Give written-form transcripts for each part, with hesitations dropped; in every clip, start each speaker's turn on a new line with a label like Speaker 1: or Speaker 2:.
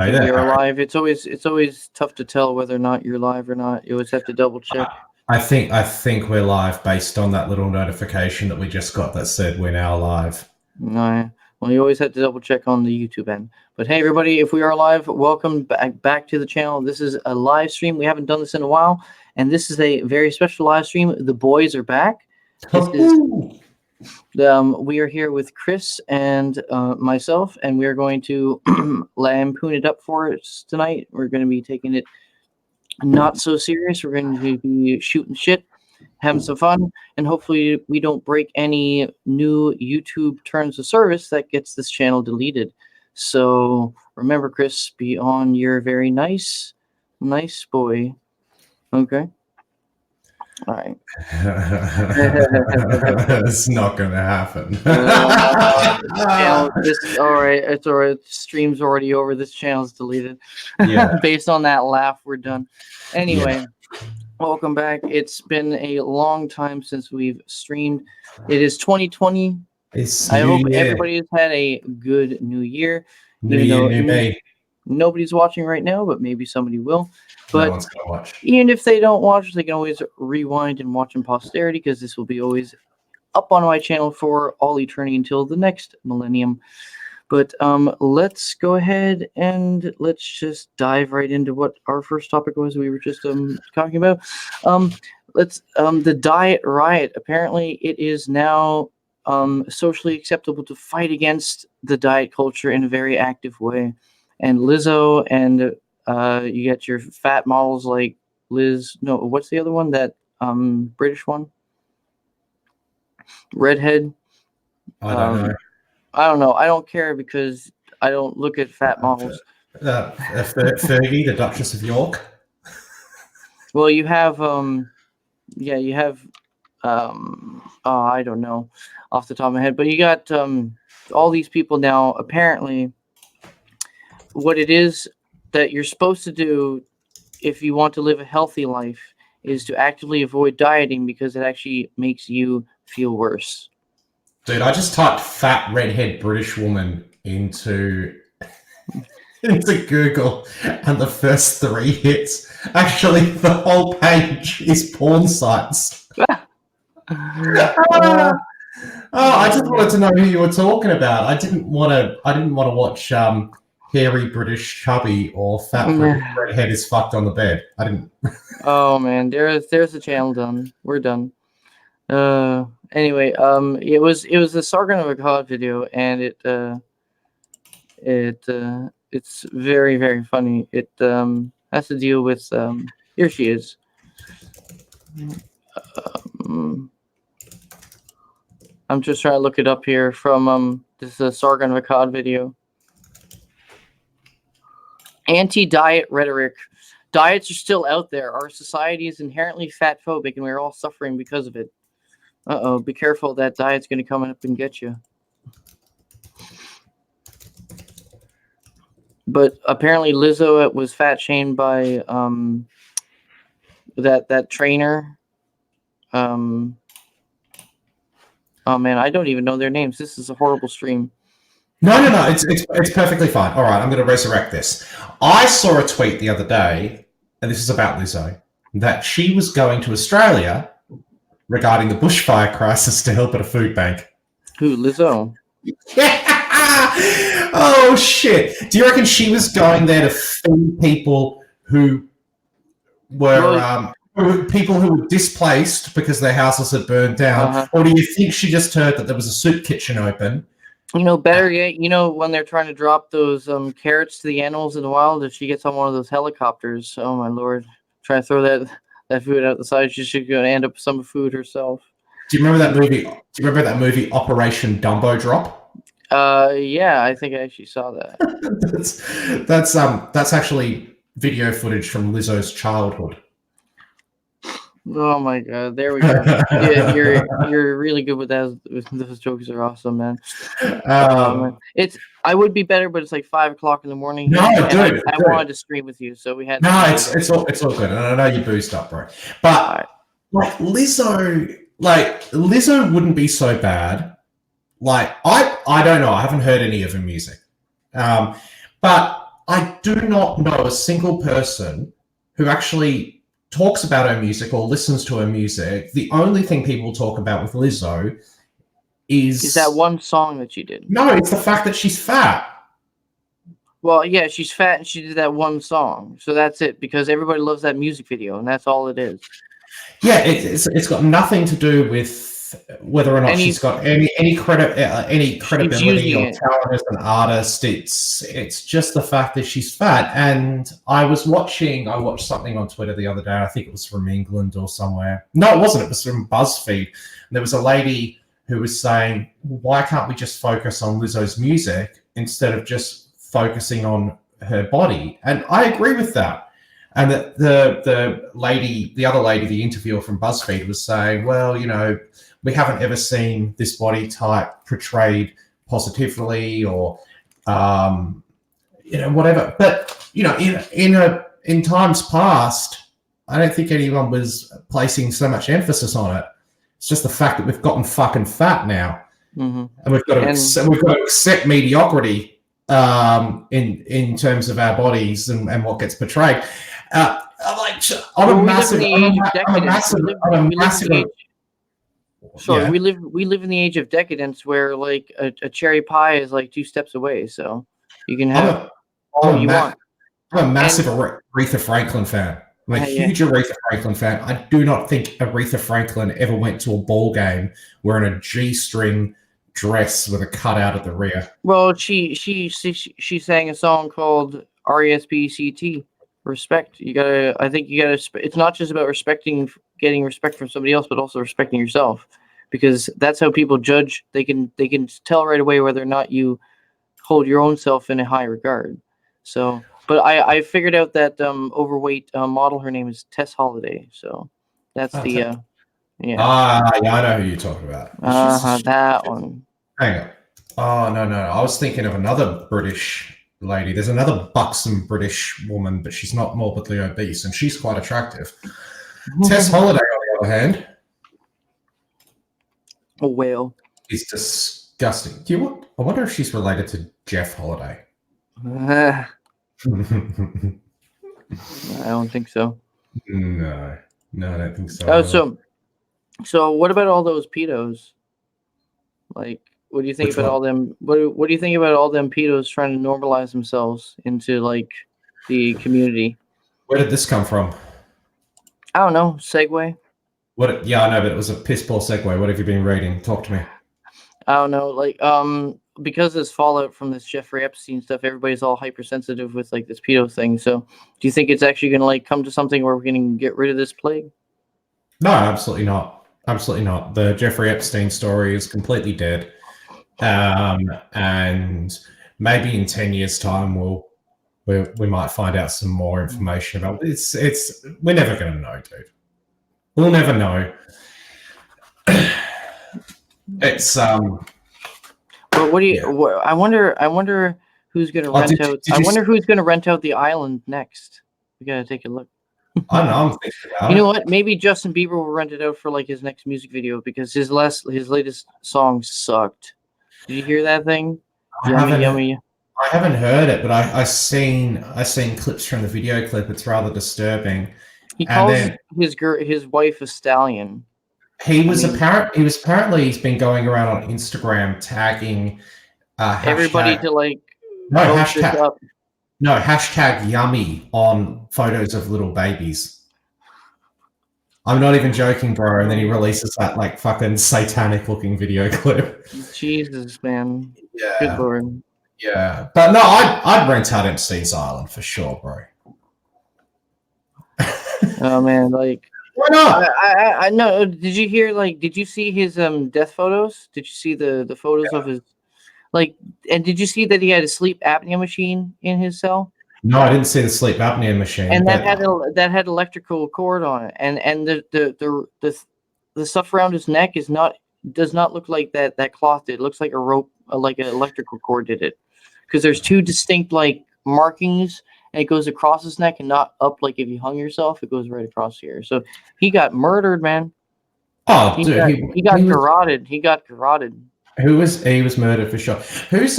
Speaker 1: Hey
Speaker 2: When
Speaker 1: there,
Speaker 2: you're
Speaker 1: Harry.
Speaker 2: live, it's always tough to tell whether or not you're live or not. You always have to double check.
Speaker 1: I think we're live based on that little notification that we just got that said we're now live.
Speaker 2: No, well, you always have to double check on the YouTube end. But hey, everybody, if we are live, welcome back to the channel. This is a live stream. We haven't done this in a while, and this is a very special live stream. The boys are back. This is we are here with Chris and myself, and we are going to lampoon it up for us tonight. We're going to be taking it not so serious. We're going to be shooting shit, having some fun, and hopefully we don't break any new YouTube terms of service that gets this channel deleted. So remember, Chris, be on your very nice boy. Okay. All right.
Speaker 1: It's not going to happen.
Speaker 2: All right. It's all right. Stream's already over. This channel's deleted.
Speaker 1: Yeah.
Speaker 2: Based on that laugh, we're done. Anyway. Yeah. Welcome back. It's been a long time since we've streamed. It is 2020. I hope everybody has had a good new year.
Speaker 1: New year, new me.
Speaker 2: Nobody's watching right now, but maybe somebody will. But
Speaker 1: no one's gonna watch.
Speaker 2: Even if they don't watch, they can always rewind and watch in posterity, because this will be always up on my channel for all eternity until the next millennium. But let's go ahead and let's just dive right into what our first topic was. We were just talking about the diet riot. Apparently, it is now socially acceptable to fight against the diet culture in a very active way. And Lizzo and you get your fat models like Liz. No, what's the other one? That British one, redhead.
Speaker 1: I don't know.
Speaker 2: I don't know. I don't care because I don't look at fat models.
Speaker 1: Fergie, the Duchess of York.
Speaker 2: Well, you have you have I don't know off the top of my head, but you got all these people now. Apparently, what it is that you're supposed to do if you want to live a healthy life is to actively avoid dieting, because it actually makes you feel worse.
Speaker 1: Dude, I just typed fat redhead British woman into Google, and the first 3 hits, actually the whole page is porn sites. I just wanted to know who you were talking about. I didn't want to watch hairy British chubby or fat British redhead is fucked on the bed. I didn't. Oh
Speaker 2: man, there's the channel done. We're done. Anyway, it was the Sargon of Akkad video, and it's very, very funny. It has to deal with here she is. I'm just trying to look it up here from this is a Sargon of Akkad video. Anti-diet rhetoric. Diets are still out there. Our society is inherently fat phobic, and we're all suffering because of it. Be careful. That diet's going to come up and get you. But apparently Lizzo was fat shamed by that trainer. Oh man, I don't even know their names. This is a horrible stream.
Speaker 1: No. It's perfectly fine. All right, I'm going to resurrect this. I saw a tweet the other day, and this is about Lizzo, that she was going to Australia regarding the bushfire crisis to help at a food bank.
Speaker 2: Who, Lizzo?
Speaker 1: Oh, shit. Do you reckon she was going there to feed people who were people who were displaced because their houses had burned down? Or do you think she just heard that there was a soup kitchen open?
Speaker 2: Better yet, when they're trying to drop those carrots to the animals in the wild, if she gets on one of those helicopters, oh my lord, try to throw that food out the side, she should go and end up with some food herself.
Speaker 1: Do you remember that movie? Do you remember that movie Operation Dumbo Drop?
Speaker 2: Yeah, I think I actually saw that.
Speaker 1: that's actually video footage from Lizzo's childhood.
Speaker 2: Oh my god, there we go. Yeah, you're really good with that. Those jokes are awesome, man. I would be better, but it's like 5 o'clock in the morning.
Speaker 1: No, dude,
Speaker 2: I wanted to stream with you, so we had.
Speaker 1: No, it's all good, and I know you boosted up, bro. But like Lizzo wouldn't be so bad. Like I don't know. I haven't heard any of her music, but I do not know a single person who actually talks about her music or listens to her music. The only thing people talk about with Lizzo is
Speaker 2: that one song that she did.
Speaker 1: No, it's the fact that she's fat.
Speaker 2: Well, yeah, she's fat and she did that one song. So that's it, because everybody loves that music video, and that's all it is.
Speaker 1: Yeah, it's got nothing to do with whether or not she's got any credibility or talent as an artist. It's just the fact that she's fat. And I watched something on Twitter the other day. I think it was from England or somewhere. No, it wasn't. It was from BuzzFeed. And there was a lady who was saying, why can't we just focus on Lizzo's music instead of just focusing on her body? And I agree with that. And the other lady, the interviewer from BuzzFeed, was saying, well, we haven't ever seen this body type portrayed positively or, whatever. But, in times past, I don't think anyone was placing so much emphasis on it. It's just the fact that we've gotten fucking fat now.
Speaker 2: Mm-hmm.
Speaker 1: And we've got to accept mediocrity in terms of our bodies and what gets portrayed.
Speaker 2: We live in the age of decadence where like a cherry pie is like 2 steps away, so you can have all you want.
Speaker 1: I'm a massive Aretha Franklin fan. I'm a huge Aretha Franklin fan. I do not think Aretha Franklin ever went to a ball game wearing a G-string dress with a cutout at the rear.
Speaker 2: Well, she sang a song called RESPECT. Respect. It's not just about getting respect from somebody else, but also respecting yourself, because that's how people judge. They can tell right away whether or not you hold your own self in a high regard. So, but I figured out that overweight model, her name is Tess Holiday. So that's
Speaker 1: I know who you're talking about.
Speaker 2: That one.
Speaker 1: Hang on. Oh no, I was thinking of another British lady. There's another buxom British woman, but she's not morbidly obese, and she's quite attractive. Tess Holiday, on the other hand,
Speaker 2: a whale.
Speaker 1: Is disgusting. I wonder if she's related to Jeff Holiday.
Speaker 2: I don't think so.
Speaker 1: No, I don't think so.
Speaker 2: Oh, so what about all those pedos? Like, what do you think all them? What do you think about all them pedos trying to normalize themselves into like the community?
Speaker 1: Where did this come from?
Speaker 2: I don't know. Segue.
Speaker 1: Yeah, I know, but it was a piss poor segue. What have you been reading? Talk to me.
Speaker 2: I don't know. Like, because there's fallout from this Jeffrey Epstein stuff, everybody's all hypersensitive with like this pedo thing. So, do you think it's actually going to like come to something where we're going to get rid of this plague?
Speaker 1: No, absolutely not. Absolutely not. The Jeffrey Epstein story is completely dead. And maybe in 10 years' time, we might find out some more information about it. We're never going to know, dude. We'll never know. It's
Speaker 2: But what do you? I wonder who's going to rent out. I wonder who's going to rent out the island next. We got to take a look.
Speaker 1: I don't know. I'm thinking about
Speaker 2: You know what? Maybe Justin Bieber will rent it out for like his next music video, because his latest song sucked. Did you hear that thing? Yummy.
Speaker 1: I haven't heard it, but I seen clips from the video clip. It's rather disturbing.
Speaker 2: He calls his wife a stallion.
Speaker 1: He's been going around on Instagram tagging
Speaker 2: everybody to like
Speaker 1: hashtag yummy on photos of little babies. I'm not even joking, bro. And then he releases that like fucking satanic looking video clip.
Speaker 2: Jesus, man.
Speaker 1: Yeah.
Speaker 2: Good Lord.
Speaker 1: Yeah. But no, I'd rent out MC's Island for sure, bro.
Speaker 2: Oh man, like
Speaker 1: why not?
Speaker 2: I know. Did you hear did you see his death photos? Did you see the photos of his and did you see that he had a sleep apnea machine in his cell?
Speaker 1: No, I didn't see the sleep apnea machine.
Speaker 2: And that had electrical cord on it, and the stuff around his neck does not look like that cloth did. It looks like a rope, like an electrical cord did it, because there's 2 distinct like markings, and it goes across his neck and not up like if you hung yourself. It goes right across here. So he got murdered, man.
Speaker 1: Oh,
Speaker 2: he got garroted. He got garroted.
Speaker 1: He was murdered for sure. Who's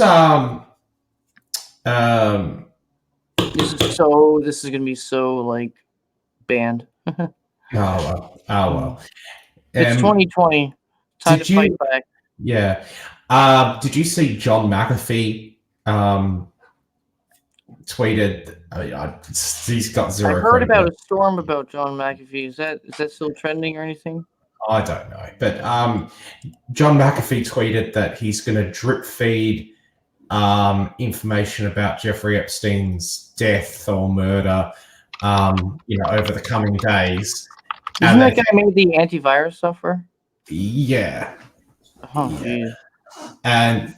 Speaker 2: This is gonna be so like banned.
Speaker 1: Oh well. Oh well.
Speaker 2: It's 2020. Time to fight back.
Speaker 1: Yeah. Did you see John McAfee tweeted? He's got zero.
Speaker 2: I heard about a storm about John McAfee. Is that still trending or anything?
Speaker 1: I don't know, but John McAfee tweeted that he's going to drip feed information about Jeffrey Epstein's death or murder, over the coming days.
Speaker 2: Isn't that guy made the antivirus software?
Speaker 1: Yeah.
Speaker 2: Oh, yeah.
Speaker 1: And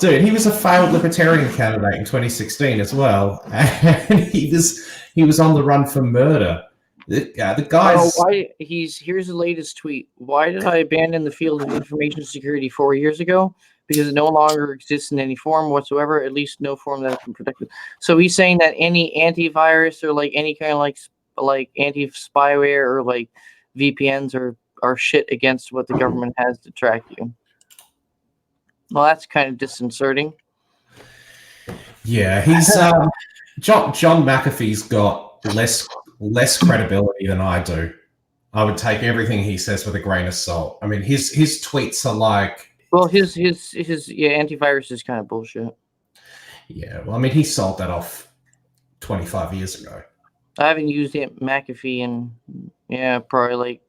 Speaker 1: dude, he was a failed libertarian candidate in 2016 as well, and he was on the run for murder. The guy's.
Speaker 2: Here's the latest tweet. Why did I abandon the field of information security 4 years ago? Because it no longer exists in any form whatsoever, at least no form that can protect it. So he's saying that any antivirus or like any kind of like anti-spyware or like VPNs are shit against what the government has to track you. Well, that's kind of disconcerting.
Speaker 1: Yeah, he's John McAfee's got less credibility than I do. I would take everything he says with a grain of salt. I mean, his tweets are like.
Speaker 2: Well, his antivirus is kind of bullshit.
Speaker 1: Yeah, well, I mean, he sold that off 25 years ago.
Speaker 2: I haven't used McAfee in probably like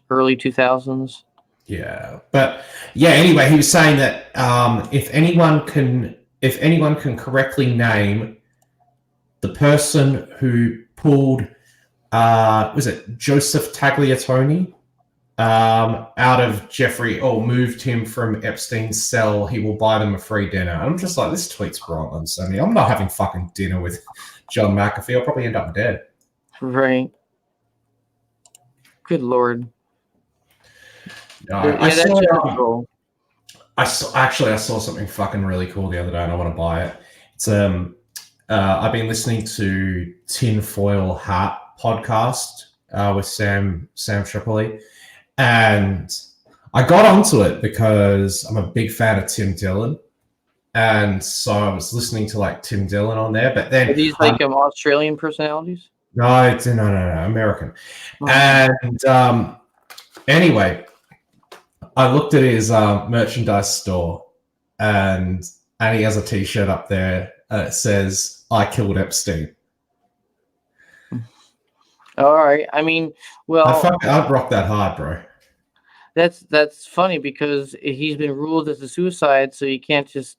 Speaker 2: early 2000s.
Speaker 1: Yeah, but yeah. Anyway, he was saying that if anyone can correctly name the person who pulled, was it Joseph Tagliatone, out of Jeffrey, or moved him from Epstein's cell, he will buy them a free dinner. And I'm just like, this tweet's wrong on Sony. I'm not having fucking dinner with John McAfee. I'll probably end up dead.
Speaker 2: Right. Good Lord.
Speaker 1: No, I saw something fucking really cool the other day, and I want to buy it. It's I've been listening to Tinfoil Hat podcast with Sam Tripoli, and I got onto it because I'm a big fan of Tim Dillon, and so I was listening to like Tim Dillon on there. But then
Speaker 2: are these like Australian personalities?
Speaker 1: No, American. Oh. And anyway, I looked at his merchandise store, and he has a T-shirt up there. It says, "I killed Epstein."
Speaker 2: All right. I mean, well,
Speaker 1: I'd rock that hard, bro.
Speaker 2: That's funny because he's been ruled as a suicide, so you can't just.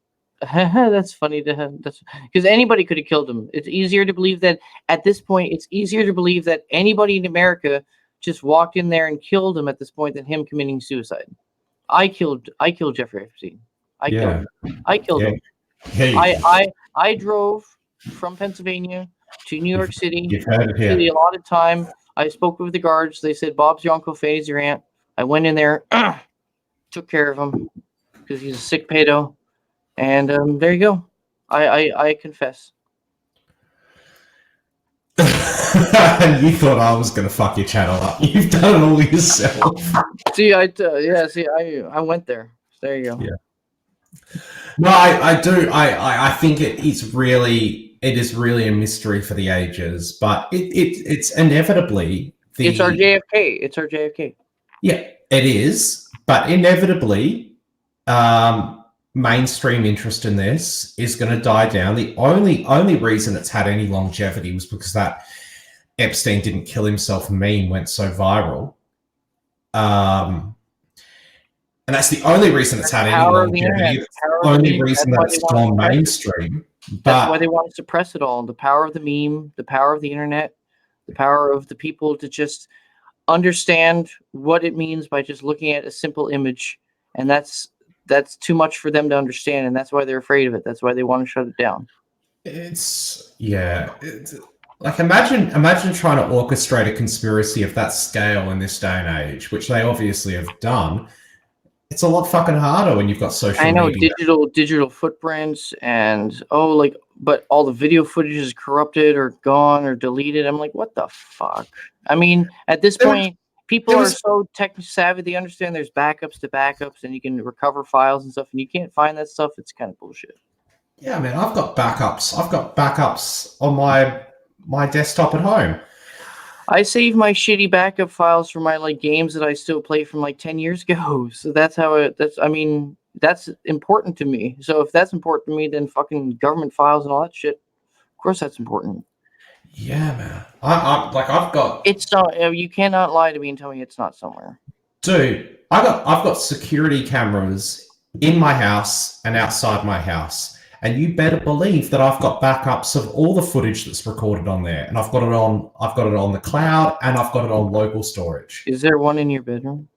Speaker 2: That's funny to have. That's because anybody could have killed him. It's easier to believe that at this point. It's easier to believe that anybody in America just walked in there and killed him at this point than him committing suicide. I killed Jeffrey Epstein. I killed him. Hey. I drove from Pennsylvania to New York City. The allotted time. I spoke with the guards. They said, "Bob's your uncle, Fanny's your aunt." I went in there, took care of him because he's a sick pedo. And there you go. I confess.
Speaker 1: And you thought I was going to fuck your channel up. You've done it all yourself.
Speaker 2: I went there. There you go.
Speaker 1: Yeah. No, I do. I think it is really a mystery for the ages, but it's inevitably
Speaker 2: it's our JFK. It's our JFK.
Speaker 1: Yeah, it is, but inevitably, mainstream interest in this is going to die down. The only reason it's had any longevity was because that Epstein didn't kill himself meme went so viral. And that's the only reason it's had any longevity. The only reason that it's gone mainstream.
Speaker 2: That's why they want to suppress it all. The power of the meme, the power of the internet, the power of the people to just understand what it means by just looking at a simple image. And that's too much for them to understand, and that's why they're afraid of it. That's why they want to shut it down.
Speaker 1: It's like imagine trying to orchestrate a conspiracy of that scale in this day and age, which they obviously have done. It's a lot fucking harder when you've got social media.
Speaker 2: I know, digital footprints and but all the video footage is corrupted or gone or deleted. I'm like, what the fuck? I mean, at this point, people are so tech savvy, they understand there's backups to backups and you can recover files and stuff, and you can't find that stuff. It's kind of bullshit.
Speaker 1: Yeah, man, I've got backups. I've got backups on my desktop at home.
Speaker 2: I save my shitty backup files for my like games that I still play from like 10 years ago. So that's how that's important to me. So if that's important to me, then fucking government files and all that shit, of course that's important.
Speaker 1: Yeah, man. I'm like I've got
Speaker 2: It's not. You cannot lie to me and tell me it's not somewhere.
Speaker 1: dude. I've got security cameras in my house and outside my house, and you better believe that I've got backups of all the footage that's recorded on there, and I've got it on the cloud, and I've got it on local storage.
Speaker 2: Is there one in your bedroom?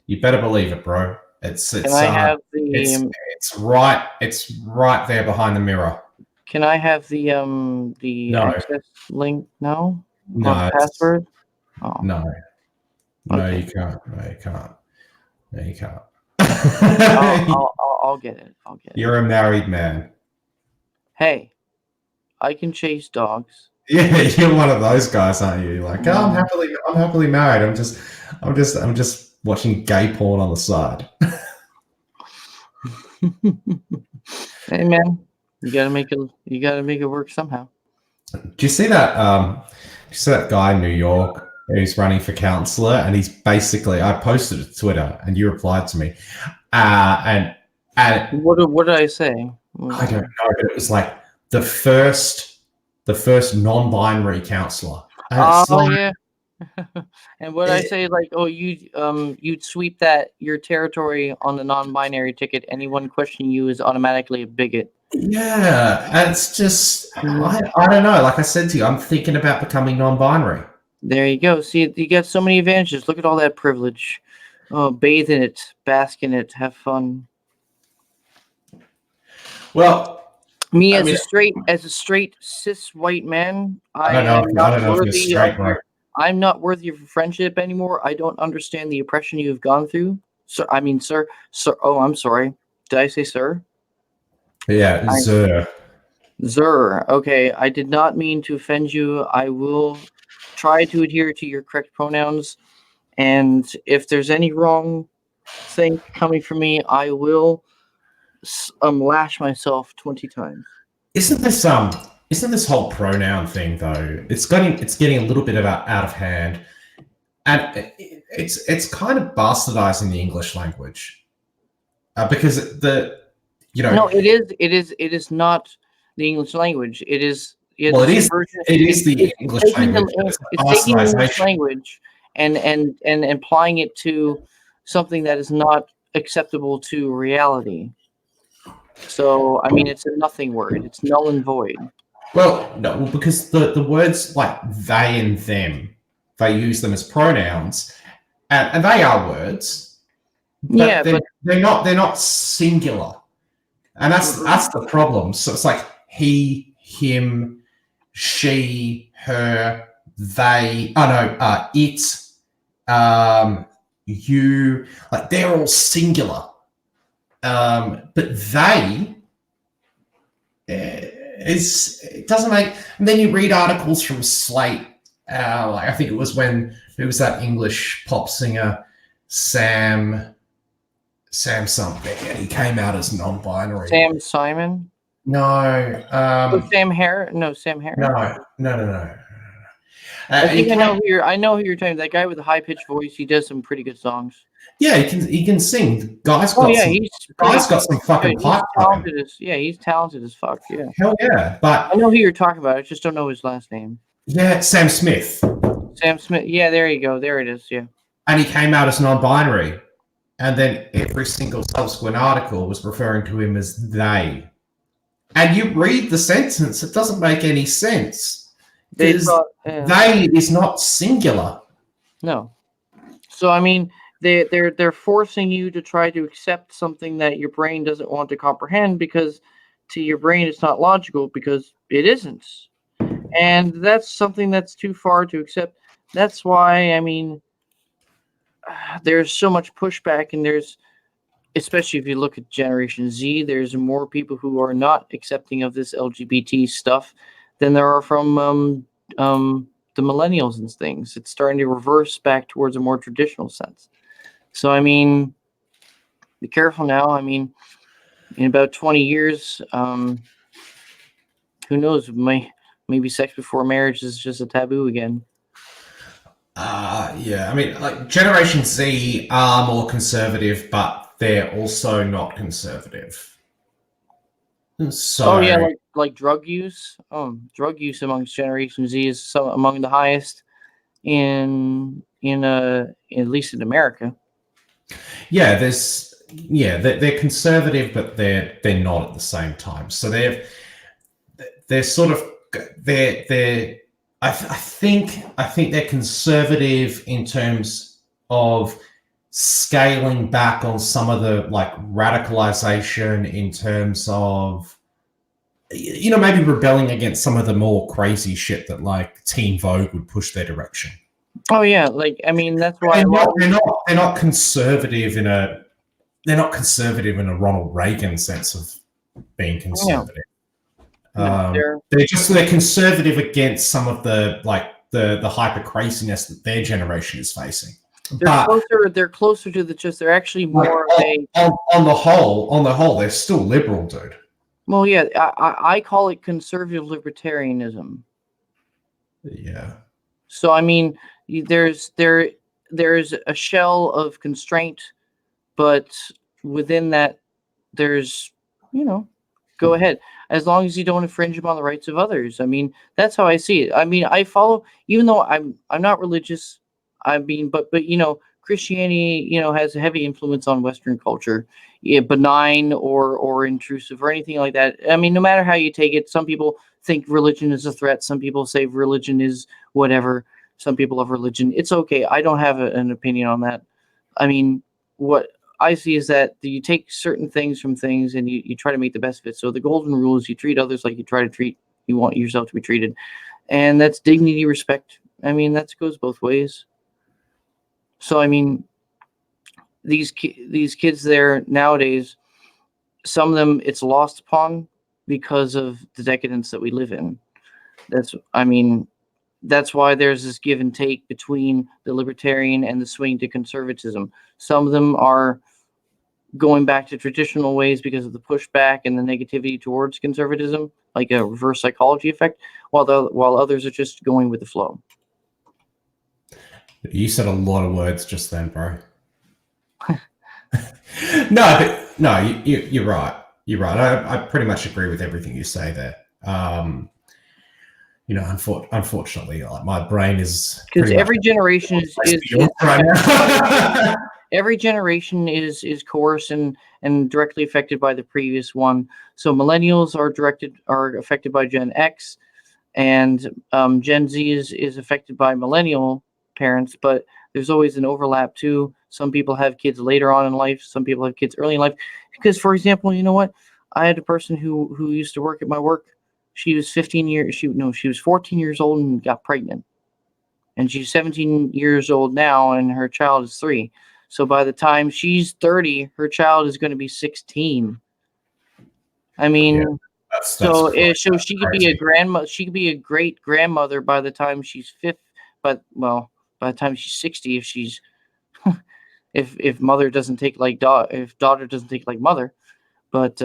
Speaker 1: You better believe it, bro.
Speaker 2: Can I have the?
Speaker 1: It's right there behind the mirror.
Speaker 2: Can I have the
Speaker 1: No.
Speaker 2: access link? No.
Speaker 1: No,
Speaker 2: Or password? Oh.
Speaker 1: No. No,
Speaker 2: Okay.
Speaker 1: you can't. No, you can't. No, you can't.
Speaker 2: I'll get it. I'll get it.
Speaker 1: You're a married man.
Speaker 2: Hey, I can chase dogs.
Speaker 1: Yeah, you're one of those guys, aren't you? Like, oh, I'm happily married. I'm just watching gay porn on the side.
Speaker 2: Hey man, you gotta make it work somehow.
Speaker 1: Do you see that? You see that guy in New York who's running for councillor, and he's basically, I posted it to Twitter, and you replied to me, and
Speaker 2: What did I say?
Speaker 1: I don't know, but it was like the first non-binary councillor.
Speaker 2: Yeah. And what I say, like, oh, you'd sweep your territory on the non-binary ticket. Anyone questioning you is automatically a bigot.
Speaker 1: Yeah, it's just I don't know. Like I said to you, I'm thinking about becoming non-binary.
Speaker 2: There you go. See, you got so many advantages. Look at all that privilege. Oh, bathe in it, bask in it, have fun.
Speaker 1: Well,
Speaker 2: as a straight cis white man,
Speaker 1: I don't know if you're straight, bro.
Speaker 2: I'm not worthy of friendship anymore. I don't understand the oppression you have gone through. Sir, sir. Oh, I'm sorry. Did I say sir?
Speaker 1: Yeah, sir.
Speaker 2: Zer. Okay, I did not mean to offend you. I will try to adhere to your correct pronouns, and if there's any wrong thing coming from me, I will lash myself 20 times.
Speaker 1: Isn't this whole pronoun thing though? It's getting a little bit out of hand, and it's kind of bastardizing the English language because
Speaker 2: No, it is not the English language. It is.
Speaker 1: Well, it is the English language.
Speaker 2: It's taking the English language and applying it to something that is not acceptable to reality. So, I mean, it's a nothing word. It's null and void.
Speaker 1: Well, no, because the words like they and them, they use them as pronouns, and they are words. But but they're not singular, and that's the problem. So it's like he, him, she, her, they. Oh no, it, you. Like they're all singular. But they it doesn't make. And then you read articles from Slate. Like I think it was who was that English pop singer, Sam something, and he came out as non-binary.
Speaker 2: Sam Simon.
Speaker 1: No.
Speaker 2: Sam Harris. No, Sam Harris.
Speaker 1: No.
Speaker 2: I think I know who you're talking about. That guy with the high pitched voice. He does some pretty good songs.
Speaker 1: Yeah, he can sing. Guy's got some fucking pipe.
Speaker 2: He's talented as fuck. Yeah.
Speaker 1: Hell yeah. But
Speaker 2: I know who you're talking about. I just don't know his last name.
Speaker 1: Yeah, Sam Smith.
Speaker 2: Sam Smith. Yeah, there you go. There it is. Yeah.
Speaker 1: And he came out as non-binary, and then every single subsequent article was referring to him as they. And you read the sentence, it doesn't make any sense. Because they is not singular.
Speaker 2: No. So I mean, they're forcing you to try to accept something that your brain doesn't want to comprehend, because to your brain it's not logical, because it isn't. And that's something that's too far to accept. That's why, I mean, there's so much pushback, and especially if you look at Generation Z, there's more people who are not accepting of this LGBT stuff than there are from the millennials and things. It's starting to reverse back towards a more traditional sense. So, I mean, be careful now. I mean, in about 20 years, who knows? Maybe sex before marriage is just a taboo again.
Speaker 1: Yeah. I mean, like Generation Z are more conservative, but they're also not conservative. So,
Speaker 2: oh yeah, like drug use. Drug use amongst Generation Z is among the highest in at least in America.
Speaker 1: yeah, they're conservative, but they're not at the same time. So they're sort of they're I think they're conservative in terms of scaling back on some of the like radicalization in terms of maybe rebelling against some of the more crazy shit that like Teen Vogue would push their direction.
Speaker 2: Oh yeah, like I mean that's why
Speaker 1: they're not conservative in a Ronald Reagan sense of being conservative. They're conservative against some of the like the hyper craziness that their generation is facing.
Speaker 2: They're closer to the just. They're actually more
Speaker 1: on the whole, they're still liberal, dude.
Speaker 2: Well, yeah, I call it conservative libertarianism.
Speaker 1: Yeah.
Speaker 2: So I mean, there's a shell of constraint, but within that, there's go ahead as long as you don't infringe upon the rights of others. I mean, that's how I see it. I mean, I follow, even though I'm not religious. I mean, but Christianity, has a heavy influence on Western culture, benign or intrusive or anything like that. I mean, no matter how you take it, some people think religion is a threat. Some people say religion is whatever. Some people love religion. It's okay. I don't have an opinion on that. I mean, what I see is that you take certain things from things and you try to make the best of it. So the golden rule is you treat others like you want yourself to be treated. And that's dignity, respect. I mean, that goes both ways. So, I mean, these kids there nowadays, some of them it's lost upon because of the decadence that we live in. That's why there's this give and take between the libertarian and the swing to conservatism. Some of them are going back to traditional ways because of the pushback and the negativity towards conservatism, like a reverse psychology effect, while others are just going with the flow.
Speaker 1: You said a lot of words just then, bro. You're right. You're right. I pretty much agree with everything you say there. Unfortunately, like my brain is
Speaker 2: because every generation is
Speaker 1: right now.
Speaker 2: Every generation is coerced and directly affected by the previous one. So millennials are affected by Gen X, and Gen Z is affected by millennial parents, but there's always an overlap too. Some people have kids later on in life. Some people have kids early in life. Because, for example, you know what? I had a person who used to work at my work. She was 14 years old and got pregnant. And she's 17 years old now, and her child is 3. So by the time she's 30, her child is going to be 16. I mean, so she could be a grandma. She could be a great grandmother by the time she's 50. But by the time she's 60, if she's if mother doesn't take like if daughter doesn't take like mother, but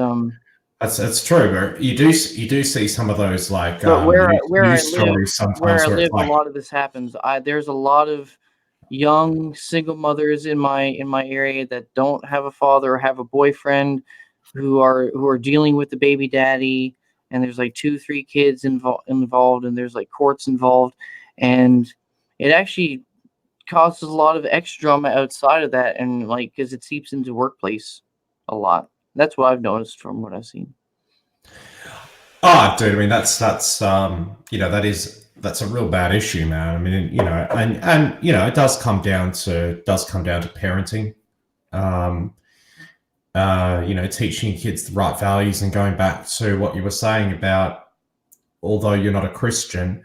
Speaker 1: that's true. But you do see some of those like
Speaker 2: where I live,
Speaker 1: a
Speaker 2: lot of this happens. There's a lot of young single mothers in my area that don't have a father or have a boyfriend who are dealing with the baby daddy, and there's like 2-3 kids involved, and there's like courts involved, and it actually causes a lot of extra drama outside of that, and like because it seeps into workplace a lot. That's what I've noticed from what I've seen.
Speaker 1: Oh, dude, I mean that's a real bad issue, man. I mean, and it does come down to parenting. Teaching kids the right values, and going back to what you were saying about, although you're not a Christian,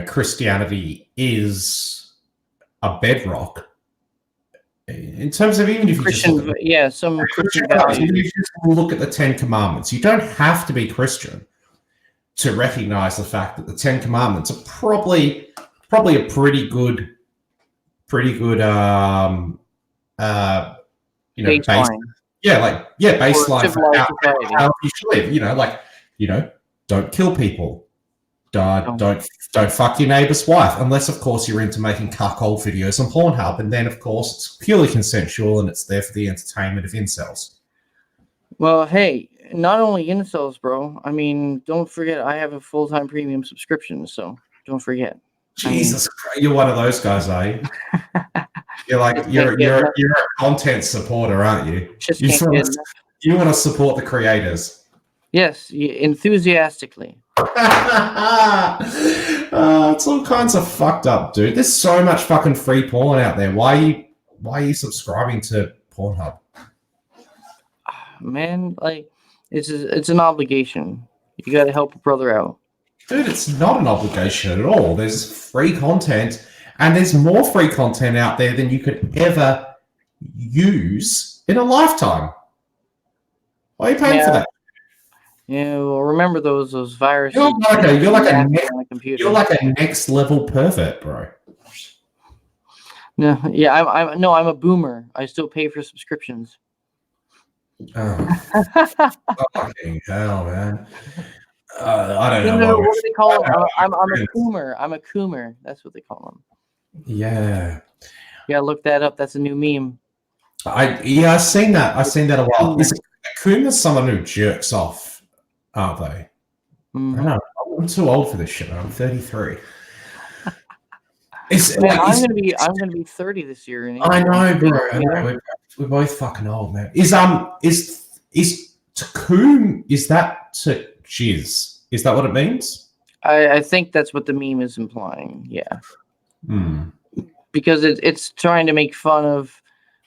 Speaker 1: Christianity is a bedrock in terms of, even if you
Speaker 2: Christian values.
Speaker 1: Even if you just look at the 10 Commandments, you don't have to be Christian to recognize the fact that the 10 Commandments are probably a pretty good
Speaker 2: baseline.
Speaker 1: Baseline for how you should live. don't kill people. Don't fuck your neighbor's wife, unless of course you're into making cuckold videos on Pornhub, and then of course it's purely consensual and it's there for the entertainment of incels.
Speaker 2: Well, hey, not only incels, bro. I mean, don't forget I have a full-time premium subscription, so don't forget.
Speaker 1: Jesus Christ, you're one of those guys, are you? You're like you're a content supporter, aren't you? You want to support the creators.
Speaker 2: Yes, enthusiastically.
Speaker 1: It's all kinds of fucked up, dude. There's so much fucking free porn out there. Why are you subscribing to Pornhub?
Speaker 2: Man, like it's an obligation. You got to help a brother out.
Speaker 1: Dude, it's not an obligation at all. There's free content, and there's more free content out there than you could ever use in a lifetime. Why are you paying for that?
Speaker 2: Yeah, well, remember those viruses.
Speaker 1: You're like a next level pervert, bro.
Speaker 2: No, yeah, I'm a boomer. I still pay for subscriptions.
Speaker 1: Oh, fucking hell, man. I don't know.
Speaker 2: What do they call them? I'm a coomer. I'm a coomer. That's what they call them.
Speaker 1: Yeah.
Speaker 2: Yeah, look that up. That's a new meme.
Speaker 1: I've seen that. I've seen that a while. Is a coomer someone who jerks off, aren't they?
Speaker 2: Mm-hmm.
Speaker 1: I don't know. I'm too old for this shit. I'm 33.
Speaker 2: I'm gonna be 30 this year.
Speaker 1: I know, bro. I know. We're both fucking old, man. Is to coom? Is that to jizz? Is that what it means?
Speaker 2: I think that's what the meme is implying. Yeah.
Speaker 1: Hmm.
Speaker 2: Because it's trying to make fun of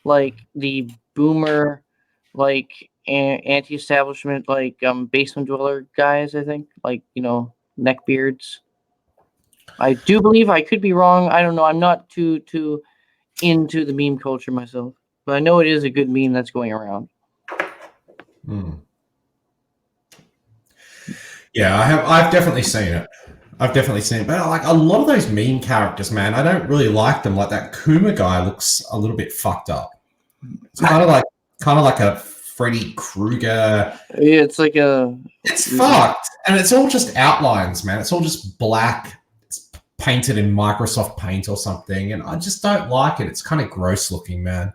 Speaker 2: like the boomer, like anti-establishment, like basement dweller guys. I think, like, neckbeards. I do believe, I could be wrong. I don't know. I'm not too into the meme culture myself, but I know it is a good meme that's going around.
Speaker 1: Yeah, I've definitely seen it. But like a lot of those meme characters, man, I don't really like them. Like that Kuma guy looks a little bit fucked up. It's kind of like a Freddy Krueger.
Speaker 2: Yeah, it's like
Speaker 1: it's fucked, and it's all just outlines, man. It's all just black. It's painted in Microsoft Paint or something, and I just don't like it. It's kind of gross looking, man.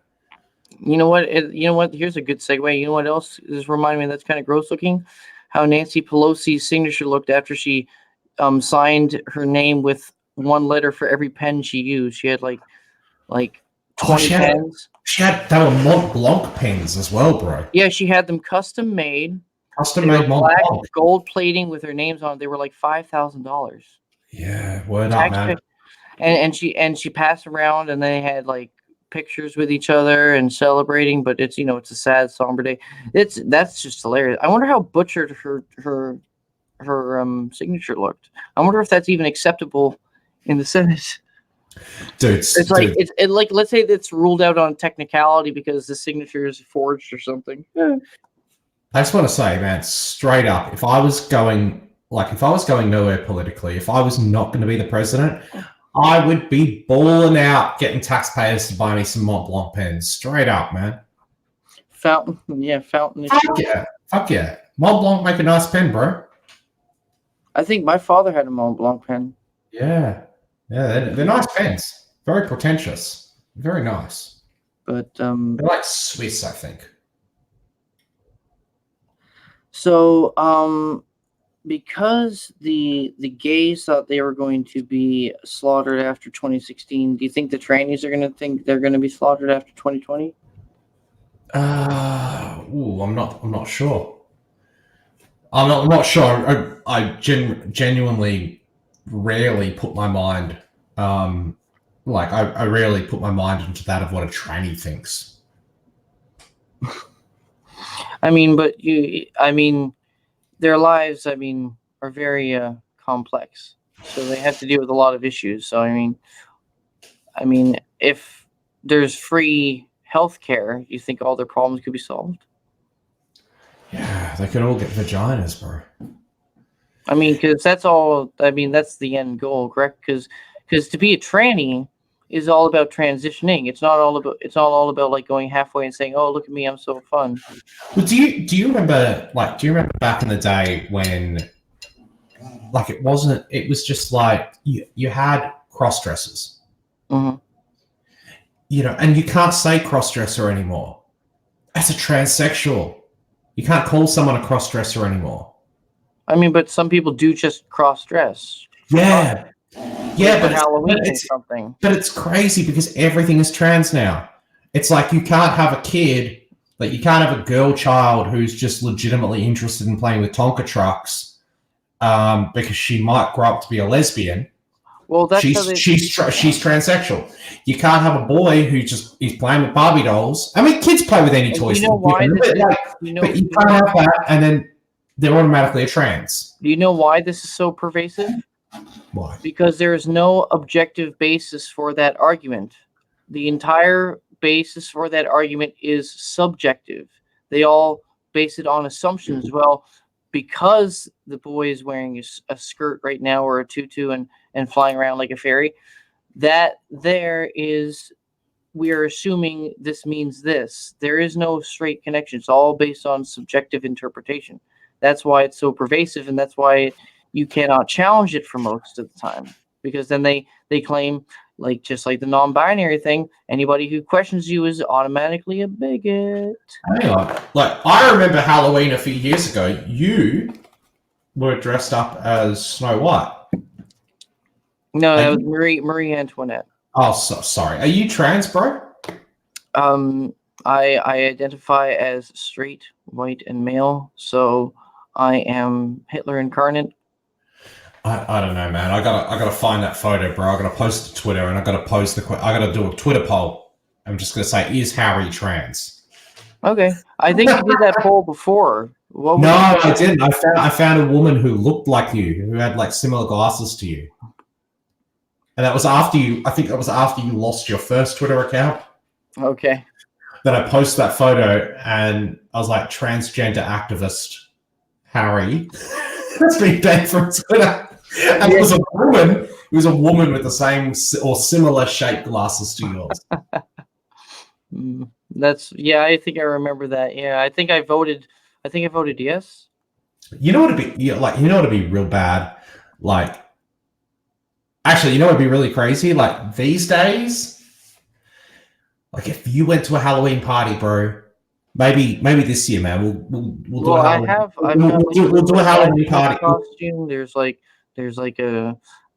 Speaker 2: You know what? Here's a good segue. You know what else is reminding me that's kind of gross looking? How Nancy Pelosi's signature looked after she signed her name with one letter for every pen she used. She had like 20 pens.
Speaker 1: They were Mont Blanc pens as well, bro.
Speaker 2: Yeah, she had them custom made.
Speaker 1: Custom made Mont Blanc.
Speaker 2: Gold plating with her names on it. They were like $5,000.
Speaker 1: Yeah, word up, man.
Speaker 2: And she passed around, and they had like pictures with each other and celebrating. But it's it's a sad, somber day. That's just hilarious. I wonder how butchered her signature looked. I wonder if that's even acceptable in the Senate.
Speaker 1: Dude,
Speaker 2: it's like let's say that's ruled out on technicality because the signature is forged or something.
Speaker 1: I just want to say, man, straight up, if I was going nowhere politically, if I was not going to be the president, I would be balling out getting taxpayers to buy me some Mont Blanc pens. Straight up, man.
Speaker 2: Fountain.
Speaker 1: Fuck yeah. Mont Blanc make a nice pen, bro.
Speaker 2: I think my father had a Mont Blanc pen.
Speaker 1: Yeah, they're nice pens. Very pretentious. Very nice.
Speaker 2: But
Speaker 1: they're like Swiss, I think.
Speaker 2: So, because the gays thought they were going to be slaughtered after 2016, do you think the trannies are going to think they're going to be slaughtered after 2020?
Speaker 1: I'm not sure. I'm not sure. I genuinely rarely put my mind, I rarely put my mind into that of what a tranny thinks.
Speaker 2: Their lives, are very complex. So they have to deal with a lot of issues. So, if there's free healthcare, you think all their problems could be solved?
Speaker 1: Yeah, they could all get vaginas, bro.
Speaker 2: Because that's all. That's the end goal, correct? Because to be a tranny is all about transitioning. It's not all about like going halfway and saying, "Oh, look at me, I'm so fun."
Speaker 1: Well, do you remember back in the day when like it wasn't. It was just like you had cross dressers,
Speaker 2: Mm-hmm.
Speaker 1: and you can't say cross dresser anymore. As a transsexual, you can't call someone a cross dresser anymore.
Speaker 2: I mean, but some people do just cross dress.
Speaker 1: Yeah,
Speaker 2: But Halloween or something.
Speaker 1: But it's crazy because everything is trans now. It's like you can't have a kid, like you can't have a girl child who's just legitimately interested in playing with Tonka trucks, because she might grow up to be a lesbian.
Speaker 2: Well, that's
Speaker 1: she's transsexual. You can't have a boy who just is playing with Barbie dolls. I mean, kids play with any toys.
Speaker 2: You know why?
Speaker 1: But you can't have that, and then they're automatically a trans.
Speaker 2: Do you know why this is so pervasive?
Speaker 1: Why?
Speaker 2: Because there is no objective basis for that argument. The entire basis for that argument is subjective. They all base it on assumptions. Well, because the boy is wearing a skirt right now or a tutu and flying around like a fairy, we are assuming this means this. There is no straight connection. It's all based on subjective interpretation. That's why it's so pervasive, and that's why you cannot challenge it for most of the time, because then they claim, like, just like the non-binary thing, anybody who questions you is automatically a bigot.
Speaker 1: Hang on. Like, I remember Halloween a few years ago. You were dressed up as Snow White.
Speaker 2: No, that was Marie Antoinette.
Speaker 1: Oh, sorry. Are you trans, bro?
Speaker 2: I identify as straight, white, and male, so I am Hitler incarnate.
Speaker 1: I don't know, man. I gotta find that photo, bro. I gotta post it to Twitter, and I gotta do a Twitter poll. I'm just gonna say, is Harry trans?
Speaker 2: Okay, I think you did that poll before.
Speaker 1: No, I didn't. I found a woman who looked like you, who had like similar glasses to you, and that was after you. I think that was after you lost your first Twitter account.
Speaker 2: Okay.
Speaker 1: That I posted that photo, and I was like, transgender activist Harry has been banned from Twitter. And it was a woman. It was a woman with the same or similar shaped glasses to yours.
Speaker 2: I think I remember that. Yeah, I think I voted yes.
Speaker 1: You know what would be what'd be real bad? Like, actually, you know what'd be really crazy? Like these days, like if you went to a Halloween party, bro. Maybe this year, man. We'll do a Halloween party
Speaker 2: costume. There's like a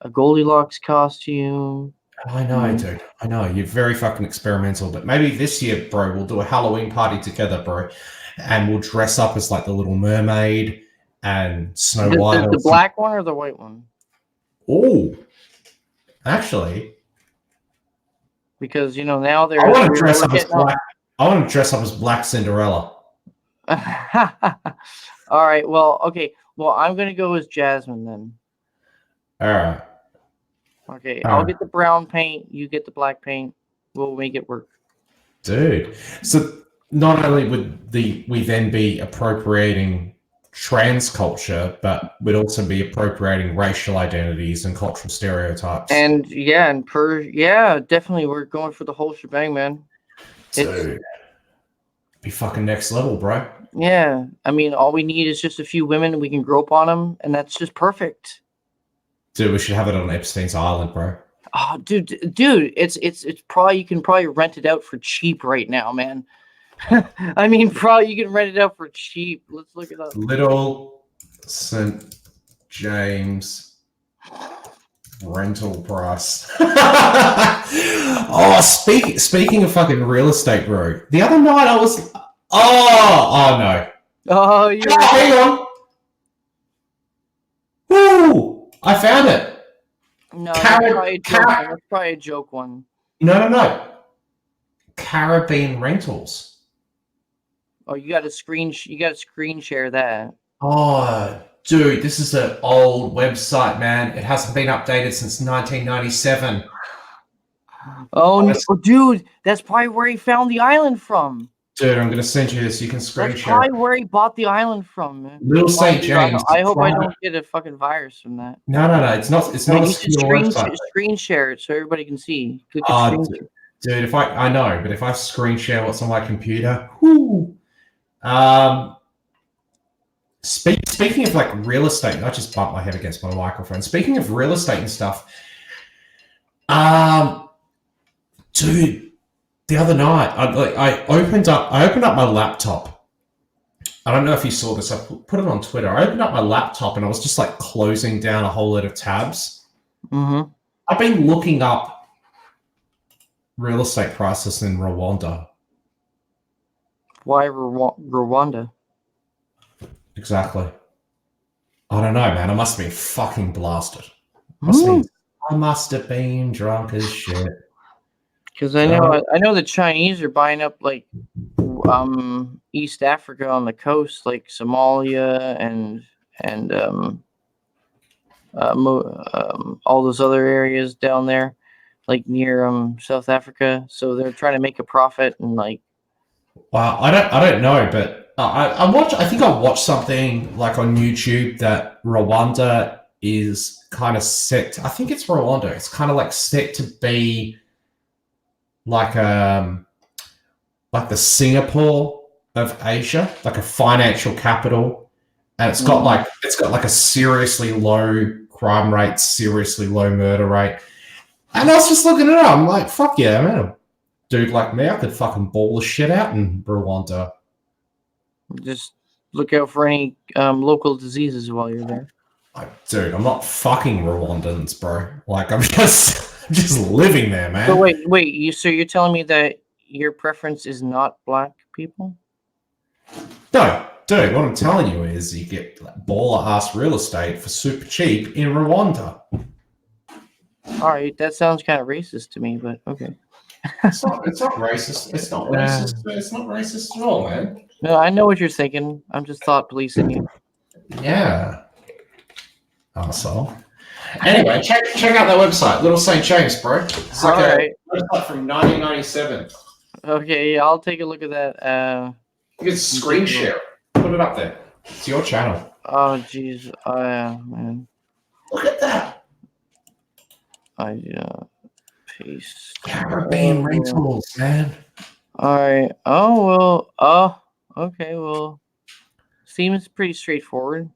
Speaker 2: Goldilocks costume.
Speaker 1: I know, dude. I know you're very fucking experimental, but maybe this year, bro, we'll do a Halloween party together, bro, and we'll dress up as like the Little Mermaid and Snow White.
Speaker 2: The black one or the white one?
Speaker 1: Oh, actually,
Speaker 2: because now they're.
Speaker 1: I want to dress up as black. I want to dress up as Black Cinderella.
Speaker 2: All right. Well, okay. Well, I'm gonna go as Jasmine then.
Speaker 1: All right.
Speaker 2: Okay. I'll get the brown paint. You get the black paint. We'll make it work.
Speaker 1: Dude. So not only would we then be appropriating trans culture, but we'd also be appropriating racial identities and cultural stereotypes.
Speaker 2: And definitely we're going for the whole shebang, man.
Speaker 1: Dude, be fucking next level, bro.
Speaker 2: Yeah, I mean, all we need is just a few women, and we can grope on them, and that's just perfect.
Speaker 1: Dude, we should have it on Epstein's Island, bro.
Speaker 2: Oh, dude, it's probably, you can probably rent it out for cheap right now, man. I mean, probably you can rent it out for cheap. Let's look it up.
Speaker 1: Little St. James rental price. Oh, speaking of fucking real estate, bro. The other night I was oh no.
Speaker 2: Oh, yeah.
Speaker 1: Hang on. Woo! I found it.
Speaker 2: No, that's probably a joke one.
Speaker 1: No. Caribbean Rentals.
Speaker 2: Oh, you got to screen share that.
Speaker 1: Oh, dude, this is an old website, man. It hasn't been updated since 1997.
Speaker 2: Oh, no, dude, that's probably where he found the island from.
Speaker 1: Dude, I'm going to send you this. You can screen
Speaker 2: that's
Speaker 1: share.
Speaker 2: That's probably where he bought the island from, man.
Speaker 1: Little St. James.
Speaker 2: I hope I don't get a fucking virus from that.
Speaker 1: No. It's not a
Speaker 2: screen share it so everybody can see.
Speaker 1: Dude, if I screen share what's on my computer, whoo. Speaking of like real estate, I just bumped my head against my microphone. Speaking of real estate and stuff, dude, the other night I opened up my laptop. I don't know if you saw this. I put it on Twitter. I opened up my laptop and I was just like closing down a whole lot of tabs.
Speaker 2: Mm-hmm.
Speaker 1: I've been looking up real estate prices in Rwanda.
Speaker 2: Why Rwanda?
Speaker 1: Exactly. I don't know, man. I must have been fucking blasted. I must have been drunk as shit.
Speaker 2: Because I know the Chinese are buying up like East Africa on the coast, like Somalia and all those other areas down there, like near South Africa. So they're trying to make a profit and like.
Speaker 1: Wow, I don't know, but I think I watched something like on YouTube that Rwanda is kind of set. I think it's Rwanda. It's kind of like set to be like the Singapore of Asia, like a financial capital, and it's got like a seriously low crime rate, seriously low murder rate. And I was just looking at it, I'm like, fuck yeah, man. A dude like me, I could fucking ball the shit out in Rwanda.
Speaker 2: Just look out for any local diseases while you're there.
Speaker 1: Dude, I'm not fucking Rwandans, bro. Like, I'm just living there, man.
Speaker 2: So wait, so you're telling me that your preference is not black people?
Speaker 1: No, dude, what I'm telling you is you get baller-ass real estate for super cheap in Rwanda.
Speaker 2: All right, that sounds kind of racist to me, but okay.
Speaker 1: It's not racist. It's not racist. It's not racist at all, man.
Speaker 2: No, I know what you're thinking. I'm just thought policing you.
Speaker 1: Yeah. Arsehole. Anyway, check out that website, Little St. James, bro. It's like a website from 1997.
Speaker 2: Okay, yeah, I'll take a look at that.
Speaker 1: You can screen share it. Put it up there. It's your channel.
Speaker 2: Oh, jeez. Man.
Speaker 1: Look at that.
Speaker 2: Paste.
Speaker 1: Caribbean Rentals, man.
Speaker 2: All right. Oh, well. Okay, well. Seems pretty straightforward.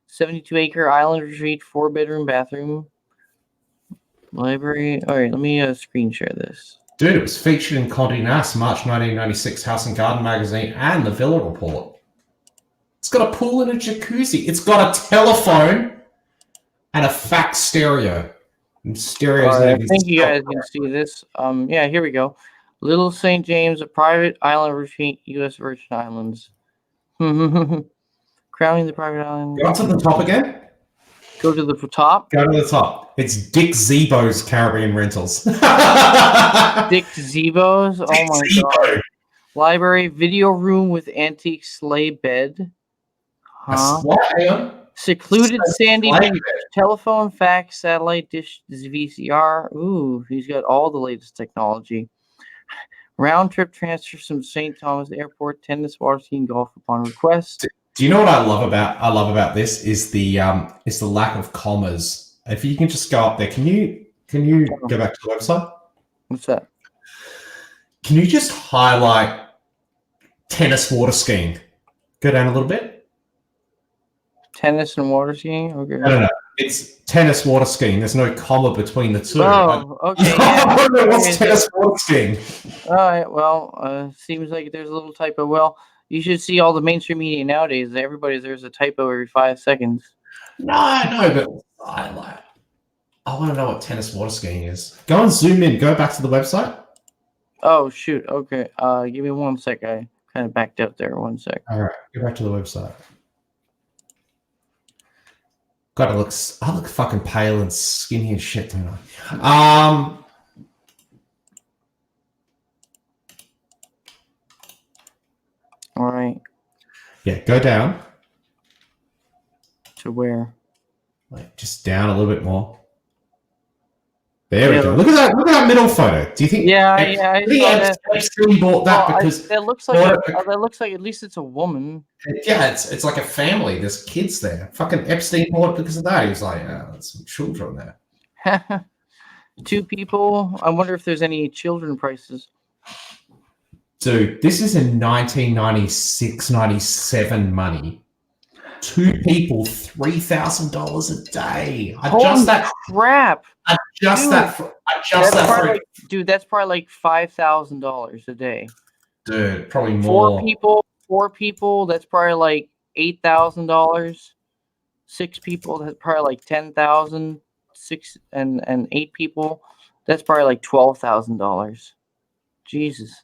Speaker 2: 72-acre island retreat, 4-bedroom bathroom. Library. All right, let me screen share this.
Speaker 1: Dude, it was featured in Condé Nast March 1996 House and Garden magazine and the Villa Report. It's got a pool and a jacuzzi. It's got a telephone and a fax stereo. And stereos.
Speaker 2: I think you guys can see this. Yeah, here we go. Little St. James, a private island retreat, U.S. Virgin Islands. Crowning the private island.
Speaker 1: Go to the top again.
Speaker 2: Go to the top.
Speaker 1: Go to the top. It's Dick Zebo's Caribbean Rentals.
Speaker 2: Dick Zebo's? Oh my god. Library, video room with antique sleigh bed. Huh? Secluded sandy beach, telephone, fax, satellite dish, VCR. Ooh, he's got all the latest technology. Round trip transfer from St. Thomas Airport, tennis, water skiing, golf upon request.
Speaker 1: Do you know what I love about this is the lack of commas. If you can just go up there, can you go back to the website?
Speaker 2: What's that?
Speaker 1: Can you just highlight tennis, water skiing? Go down a little bit.
Speaker 2: Tennis and water skiing? Okay.
Speaker 1: No. It's tennis, water skiing. There's no comma between the two.
Speaker 2: Oh, okay.
Speaker 1: What's tennis, water skiing?
Speaker 2: All right. Well, seems like there's a little typo. Well, you should see all the mainstream media nowadays. There's a typo every 5 seconds.
Speaker 1: No, but I want to know what tennis, water skiing is. Go and zoom in. Go back to the website.
Speaker 2: Oh, shoot. Okay. Give me 1 sec. I kind of backed out there. 1 sec.
Speaker 1: All right. Go back to the website. God, I look fucking pale and skinny as shit, don't I?
Speaker 2: All right.
Speaker 1: Yeah, go down.
Speaker 2: To where?
Speaker 1: Like just down a little bit more. There we go. Look at that middle photo. Do you think?
Speaker 2: I think
Speaker 1: Epstein bought that because
Speaker 2: that looks like at least it's a woman.
Speaker 1: Yeah, it's like a family. There's kids there. Fucking Epstein bought it because of that. He was like, there's some children there.
Speaker 2: 2 people. I wonder if there's any children prices.
Speaker 1: Dude, this is in 1996, 97 money. 2 people $3,000 a day.
Speaker 2: Holy crap!
Speaker 1: Adjust that for
Speaker 2: Dude, that's probably like $5,000 a day.
Speaker 1: Dude, probably more.
Speaker 2: Four people, that's probably like $8,000. 6 people, that's probably like 10,000. 6 and 8 people, that's probably like $12,000. Jesus.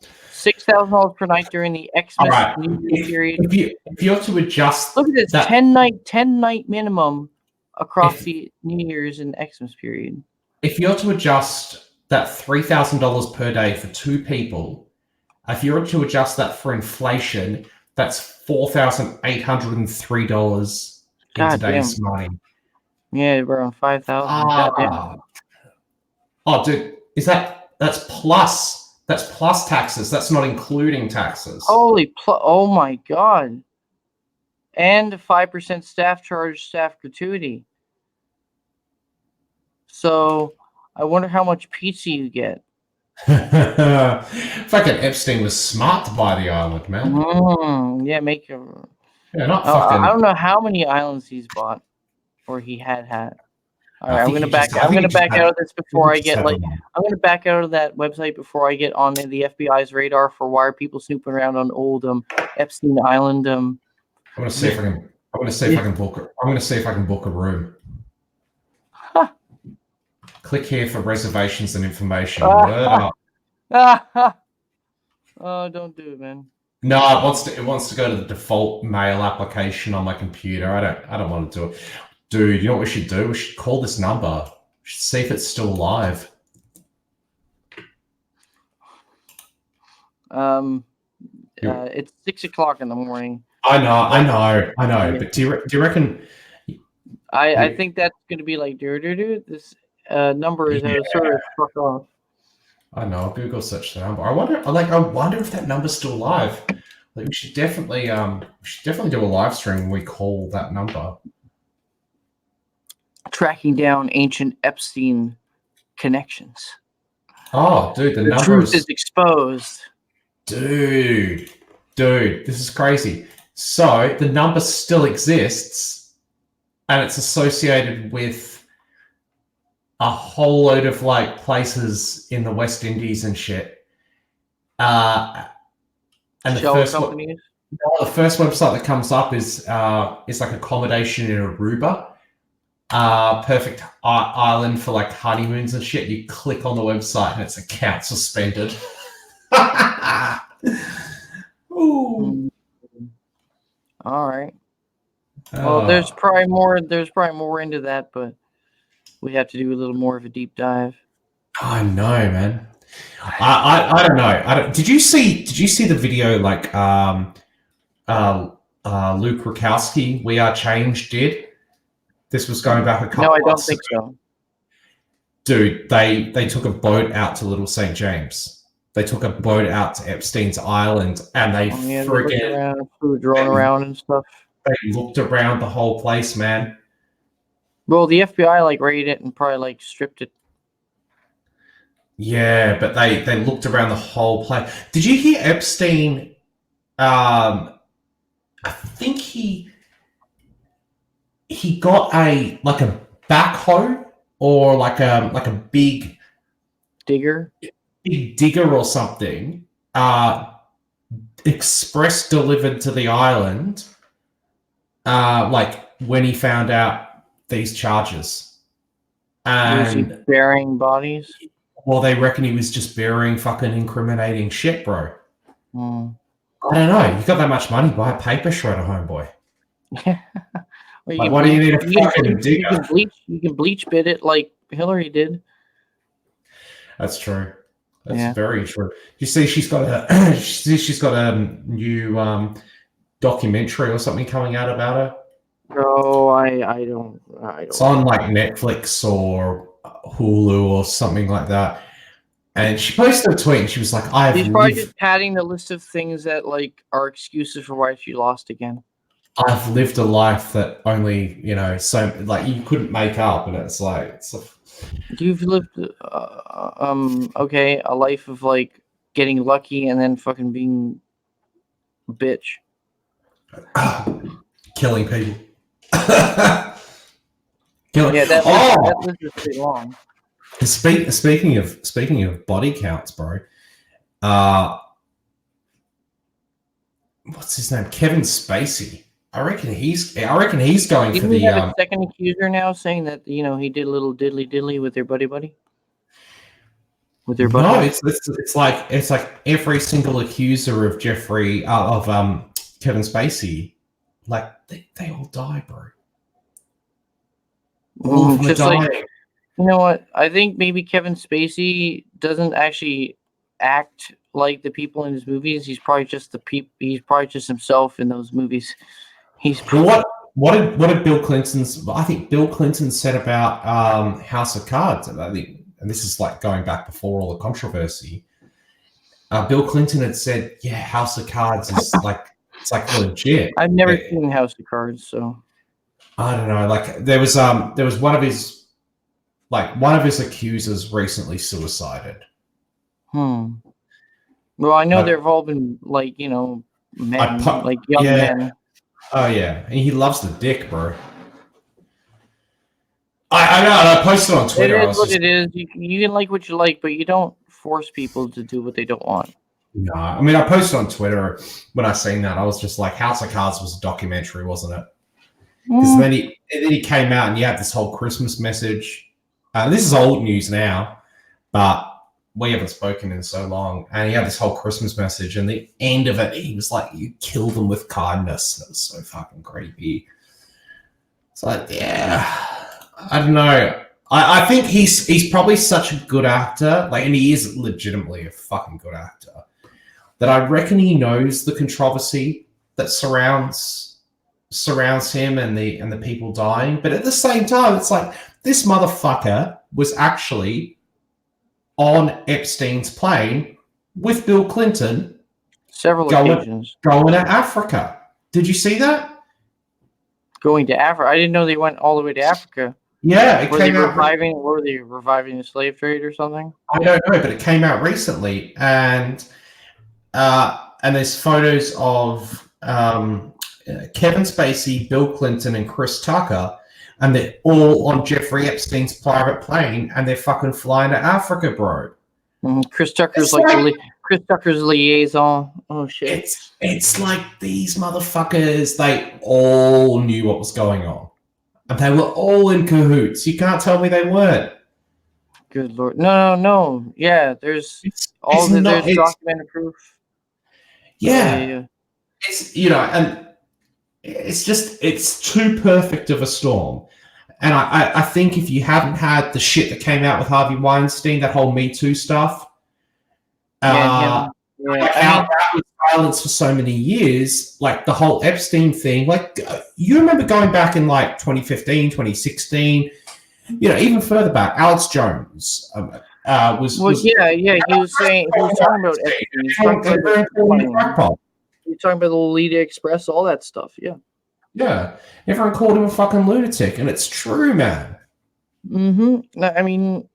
Speaker 2: $6,000 per night during the Xmas New Year period.
Speaker 1: If you're to adjust,
Speaker 2: look at this 10 night minimum across the New Year's and Xmas period.
Speaker 1: If you're to adjust that $3,000 per day for 2 people, if you were to adjust that for inflation, that's $4,803 in today's money.
Speaker 2: Yeah, around 5,000.
Speaker 1: Oh, dude, that's plus taxes. That's not including taxes.
Speaker 2: Oh my God. And 5% staff gratuity. So I wonder how much pizza you get.
Speaker 1: Fucking Epstein was smart to buy the island, man.
Speaker 2: Yeah,
Speaker 1: not fucking.
Speaker 2: I don't know how many islands he's bought, or he had. All right, I'm gonna back out of this before I get I'm gonna back out of that website before I get on the FBI's radar for why are people snooping around on old Epstein Island.
Speaker 1: I'm gonna see if I can. I'm gonna see if I can book. I'm gonna see if I can book a room. Click here for reservations and information.
Speaker 2: Oh, don't do it, man.
Speaker 1: No, it wants to go to the default mail application on my computer. I don't want to do it. Dude, you know what we should do? We should call this number. We should see if it's still alive.
Speaker 2: It's 6 o'clock in the morning.
Speaker 1: I know. Yeah. But do you reckon?
Speaker 2: I think that's gonna be like this number is sort of fuck off.
Speaker 1: I know. I'll Google search the number. I wonder if that number's still alive. Like we should definitely do a live stream when we call that number.
Speaker 2: Tracking down ancient Epstein connections.
Speaker 1: Oh, dude, the
Speaker 2: truth is exposed.
Speaker 1: Dude, this is crazy. So the number still exists, and it's associated with a whole load of like places in the West Indies and shit. And the first website that comes up is like accommodation in Aruba. Perfect island for like honeymoons and shit. You click on the website and it's account suspended. Ooh.
Speaker 2: All right. Well, there's probably more into that, but we have to do a little more of a deep dive.
Speaker 1: I know, man. I don't know. Did you see the video like Luke Rakowski, We Are Change did? This was going back a couple
Speaker 2: No, I don't think so.
Speaker 1: Dude, they took a boat out to Little St. James. They took a boat out to Epstein's Island and they
Speaker 2: food drawn around and stuff.
Speaker 1: They looked around the whole place, man.
Speaker 2: Well, the FBI like raided it and probably like stripped it.
Speaker 1: Yeah, but they looked around the whole place. Did you hear Epstein? I think he got a backhoe or like a big
Speaker 2: digger
Speaker 1: or something. Express delivered to the island. Like when he found out these charges, and
Speaker 2: was he burying bodies?
Speaker 1: Well, they reckon he was just burying fucking incriminating shit, bro.
Speaker 2: Mm.
Speaker 1: I don't know. You got that much money, buy a paper shredder, homeboy.
Speaker 2: Well,
Speaker 1: why do you need a fucking digger?
Speaker 2: You can bleach bit it like Hillary did.
Speaker 1: That's true. That's very true. You see, she's got a new documentary or something coming out about her.
Speaker 2: No, I don't.
Speaker 1: It's on like Netflix or Hulu or something like that. And she posted a tweet and she was like,
Speaker 2: She's probably just padding the list of things that like are excuses for why she lost again.
Speaker 1: I've lived a life that only, so like you couldn't make up, and it's like
Speaker 2: you've lived a life of like getting lucky and then fucking being a bitch.
Speaker 1: killing people.
Speaker 2: Yeah, that list is pretty long.
Speaker 1: Speaking of body counts, bro. What's his name? Kevin Spacey. I reckon he's going for the.
Speaker 2: Isn't that a second accuser now saying that he did a little diddly with their buddy with their buddy?
Speaker 1: No, it's like every single accuser of Kevin Spacey, like they all die, bro. All of them
Speaker 2: Just
Speaker 1: dying.
Speaker 2: like, you know what? I think maybe Kevin Spacey doesn't actually act like the people in his movies. He's probably just He's probably just himself in those movies.
Speaker 1: What did Bill Clinton's? I think Bill Clinton said about House of Cards. I think, and this is like going back before all the controversy. Bill Clinton had said, "Yeah, House of Cards is it's like legit."
Speaker 2: I've never seen House of Cards, so
Speaker 1: I don't know. Like there was one of his accusers recently suicided.
Speaker 2: Well, I know they've all been men, like young men.
Speaker 1: Oh yeah, and he loves the dick, bro. I know. I posted on Twitter.
Speaker 2: It is what it is. You can like what you like, but you don't force people to do what they don't want.
Speaker 1: No, I mean I posted on Twitter when I seen that. I was just like, House of Cards was a documentary, wasn't it? Because then he came out and you had this whole Christmas message. This is old news now, but we haven't spoken in so long. And he had this whole Christmas message, and the end of it, he was like, "You kill them with kindness." It was so fucking creepy. It's like, yeah, I don't know. I think he's probably such a good actor, and he is legitimately a fucking good actor, that I reckon he knows the controversy that surrounds him and the people dying. But at the same time, it's like this motherfucker was actually on Epstein's plane with Bill Clinton
Speaker 2: several occasions
Speaker 1: going to Africa. Did you see that?
Speaker 2: Going to Africa? I didn't know they went all the way to Africa.
Speaker 1: Yeah,
Speaker 2: were they reviving the slave trade or something?
Speaker 1: I don't know, but it came out recently, and there's photos of Kevin Spacey, Bill Clinton, and Chris Tucker, and they're all on Jeffrey Epstein's private plane, and they're fucking flying to Africa, bro.
Speaker 2: Chris Tucker's Chris Tucker's liaison. Oh shit!
Speaker 1: It's like these motherfuckers. They all knew what was going on, and they were all in cahoots. You can't tell me they weren't.
Speaker 2: Good lord! No. Yeah, there's documented proof.
Speaker 1: Yeah. It's and it's too perfect of a storm. And I think if you haven't had the shit that came out with Harvey Weinstein, that whole Me Too stuff, how that was silenced for so many years, like the whole Epstein thing, you remember going back in 2015, 2016, even further back, Alex Jones was
Speaker 2: he was talking about Epstein. He was talking about the Lolita Express, all that stuff, yeah.
Speaker 1: Yeah, everyone called him a fucking lunatic, and it's true, man.
Speaker 2: I mean,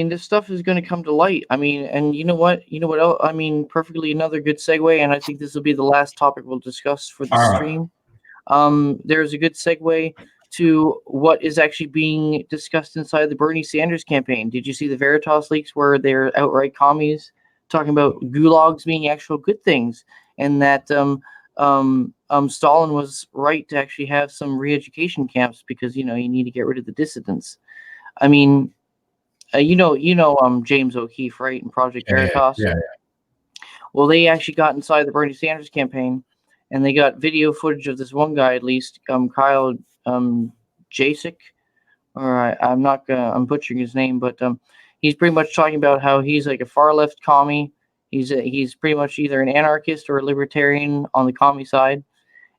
Speaker 2: this stuff is going to come to light. I mean, and you know what else? I mean, perfectly another good segue, and I think this will be the last topic we'll discuss for the stream. There's a good segue to what is actually being discussed inside the Bernie Sanders campaign. Did you see the Veritas leaks where they're outright commies talking about gulags being actual good things, and that Stalin was right to actually have some re-education camps because you need to get rid of the dissidents. I mean, James O'Keefe, right, in Project Veritas.
Speaker 1: Yeah.
Speaker 2: Well, they actually got inside the Bernie Sanders campaign, and they got video footage of this one guy, at least, Kyle Jasek, or I'm butchering his name, but he's pretty much talking about how he's like a far left commie. He's pretty much either an anarchist or a libertarian on the commie side,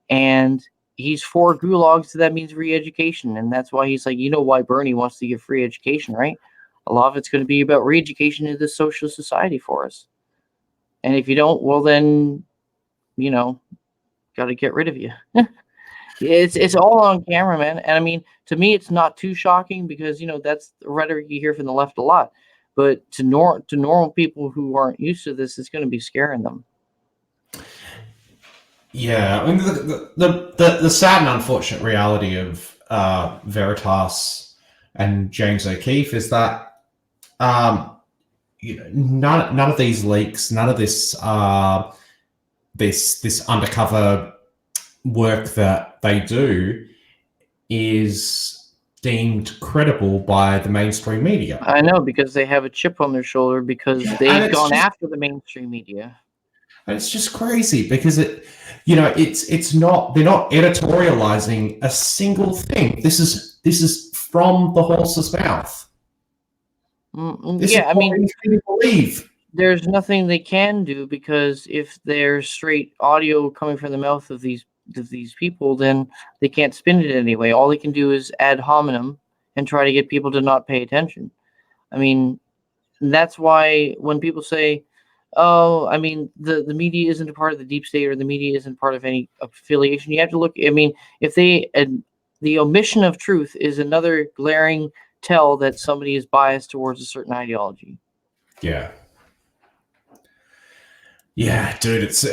Speaker 2: and he's for gulags, so that means re-education, and that's why he's like, why Bernie wants to give free education, right? A lot of it's going to be about re-education into the socialist society for us, and if you don't, well then, got to get rid of you. It's all on camera, man, and I mean, to me, it's not too shocking because that's the rhetoric you hear from the left a lot. But to normal people who aren't used to this, it's going to be scaring them.
Speaker 1: Yeah, I mean the sad and unfortunate reality of Veritas and James O'Keefe is that none of these leaks, none of this this undercover work that they do is deemed credible by the mainstream media.
Speaker 2: I know, because they have a chip on their shoulder because they've gone after the mainstream media.
Speaker 1: And it's just crazy because it's not, they're not editorializing a single thing. This is from the horse's mouth.
Speaker 2: Yeah, I mean,
Speaker 1: believe.
Speaker 2: There's nothing they can do, because if there's straight audio coming from the mouth of these people, then they can't spin it anyway. All they can do is ad hominem and try to get people to not pay attention. I mean, that's why when people say, "Oh, I mean, the media isn't a part of the deep state, or the media isn't part of any affiliation," you have to look. I mean, if the omission of truth is another glaring tell that somebody is biased towards a certain ideology.
Speaker 1: Yeah. Yeah, dude, it's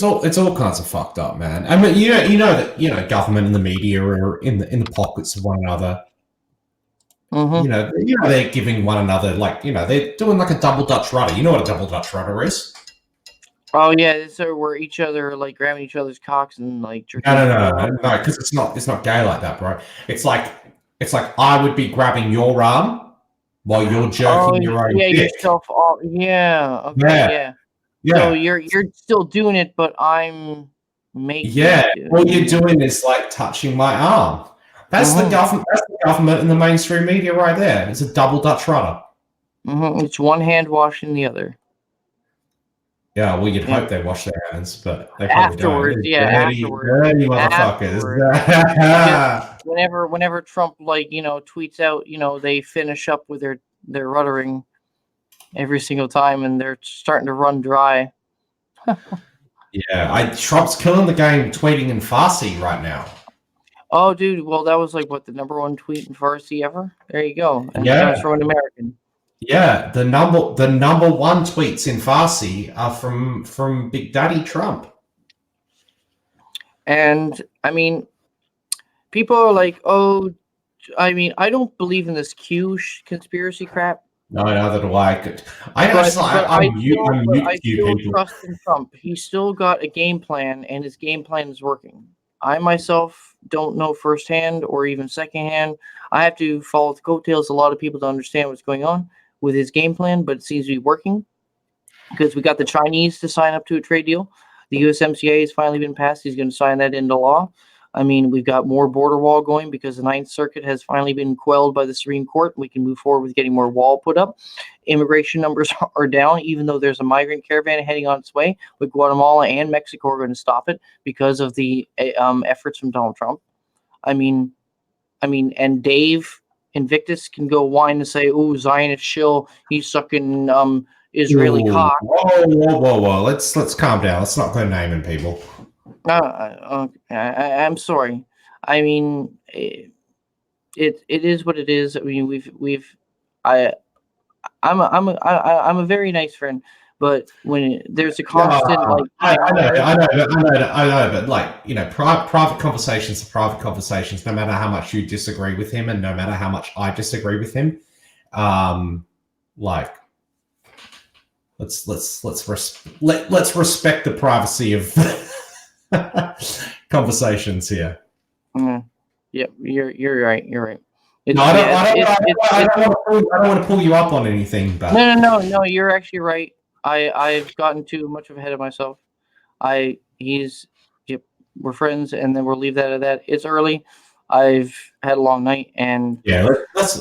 Speaker 1: all kinds of fucked up, man. I mean, you know that government and the media are in the pockets of one another.
Speaker 2: Mm-hmm.
Speaker 1: They're giving one another, they're doing like a double Dutch rudder. You know what a double Dutch rudder is?
Speaker 2: Oh yeah, so where each other like grabbing each other's cocks and like jerking.
Speaker 1: No, because it's not gay like that, bro. It's like I would be grabbing your arm while you're jerking your own dick.
Speaker 2: Yourself off. Yeah. Okay. Yeah. So you're still doing it, but I'm making.
Speaker 1: Yeah. All you're doing is like touching my arm. That's the government. That's the government and the mainstream media right there. It's a double Dutch rudder.
Speaker 2: It's one hand washing the other.
Speaker 1: Yeah, well, you'd hope they wash their hands, but they
Speaker 2: probably afterwards, don't.
Speaker 1: Dirty motherfuckers.
Speaker 2: Whenever Trump tweets out, they finish up with their ruddering every single time, and they're starting to run dry.
Speaker 1: Yeah, Trump's killing the game tweeting in Farsi right now.
Speaker 2: Oh, dude! Well, that was like what, the #1 tweet in Farsi ever. There you go. And
Speaker 1: yeah,
Speaker 2: from an American.
Speaker 1: Yeah, the number 1 tweets in Farsi are from Big Daddy Trump.
Speaker 2: And I mean, people are like, "Oh, I mean, I don't believe in this Q conspiracy crap."
Speaker 1: No, neither do I.
Speaker 2: I still trust in Trump. He's still got a game plan, and his game plan is working. I myself don't know firsthand or even secondhand. I have to follow the coattails of a lot of people to understand what's going on with his game plan, but it seems to be working because we got the Chinese to sign up to a trade deal. The USMCA has finally been passed. He's going to sign that into law. I mean, we've got more border wall going because the Ninth Circuit has finally been quelled by the Supreme Court. We can move forward with getting more wall put up. Immigration numbers are down, even though there's a migrant caravan heading on its way. But Guatemala and Mexico are going to stop it because of the efforts from Donald Trump. I mean, and Dave Invictus can go whine and say, "Oh, Zionist shill, he's sucking Israeli cock."
Speaker 1: Whoa! Let's calm down. Let's not go naming people.
Speaker 2: I'm sorry. I mean, it is what it is. I mean, I'm a very nice friend, but when there's a constant
Speaker 1: I know, but private conversations are private conversations. No matter how much you disagree with him, and no matter how much I disagree with him, let's respect the privacy of conversations here.
Speaker 2: Yep, you're right. You're right.
Speaker 1: I don't want to pull you up on anything, but
Speaker 2: no. You're actually right. I've gotten too much of ahead of myself. We're friends, and then we'll leave that at that. It's early. I've had a long night, and
Speaker 1: let's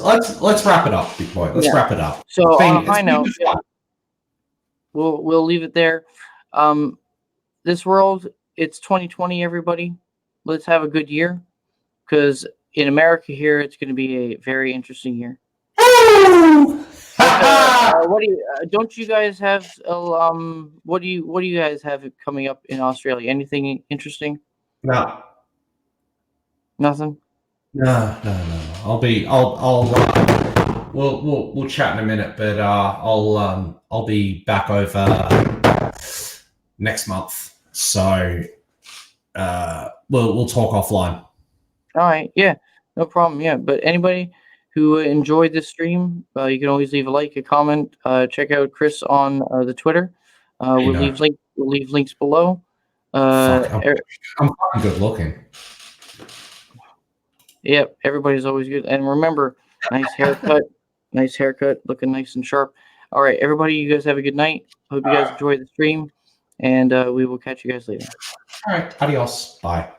Speaker 1: wrap it up, big boy. Let's wrap it up.
Speaker 2: So I know. Yeah. We'll leave it there. This world, it's 2020. Everybody, let's have a good year, because in America here, it's going to be a very interesting year. What do you? Don't you guys have? What do you guys have coming up in Australia? Anything interesting?
Speaker 1: No.
Speaker 2: Nothing.
Speaker 1: No. We'll chat in a minute, but I'll be back over next month. So we'll talk offline.
Speaker 2: All right, yeah, no problem. Yeah, but anybody who enjoyed this stream, you can always leave a like, a comment. Check out Chris on the Twitter. We'll leave links below.
Speaker 1: Fuck, I'm fucking good looking.
Speaker 2: Yep, everybody's always good. And remember, nice haircut, looking nice and sharp. All right, everybody, you guys have a good night. Hope you guys enjoy the stream, and we will catch you guys later.
Speaker 1: All right, adios. Bye.